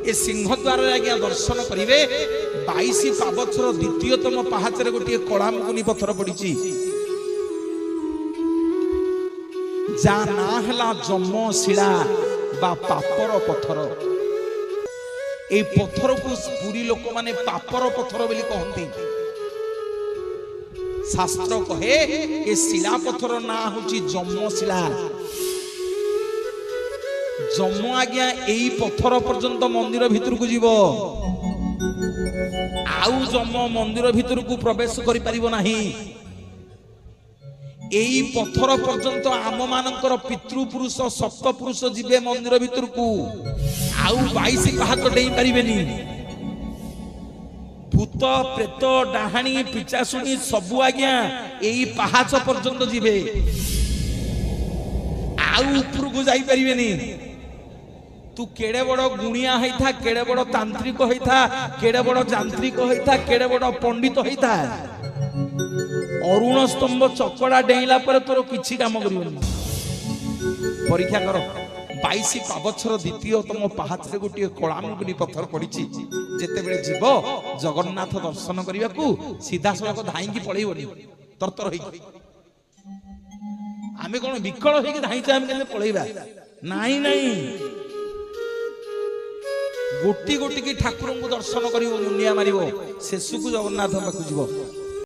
ए सिंहद्वार आज्ञा दर्शन करेंगे 22 पावछर द्वितीयतम पाहाचरे गोटे कलामुकुनी पत्थर पड़ी जा ना है जमशिला बा पापर पत्थर। ए पत्थर को पुरी लोक माने पापर पत्थर बोली कहती। शास्त्र कहे ए शिला पत्थर ना होची जमशिला। जम आज्ञा एई पत्थर पर्यंत मंदिर भीतर को जीव आउ जम मंदिर भीतर को प्रवेश करि परिबो नाही। एई पत्थर पर्यंत आम मानकर पितृपुरुष सप्तपुरुष जीवे मंदिर भीतर को आउ 22 पाहाच डेई परिबेनी। भूत प्रेत डाहाणी पिचासुनी सबु आज्ञा एई पाहाच पर्यंत जीवे आउ ऊपर को जाई परिबेनी। तू केड़े बड़ गुणिया होता केड़े बड़ तांत्रिक होता केड़े बड़ जांत्रिक होता केड़े बड़ पंडित होता अरुण स्तंभ चकड़ा डेइला पर तोर किछि काम करिवनी। परीक्षा कर 22 पावछर द्वितीयतम पाहाचरे गोटे कलामुकुनी पत्थर पड़ी जेते बेले जीव जगन्नाथ दर्शन करने को सीधा सड़क धाई पलैबनी तरतर हो आम कौन विकल हो धाई पलैबा नाई नाई गोटी गोटी की ठाकुर को दर्शन कर मुनिया मार शेष को जगन्नाथ पाक जीव।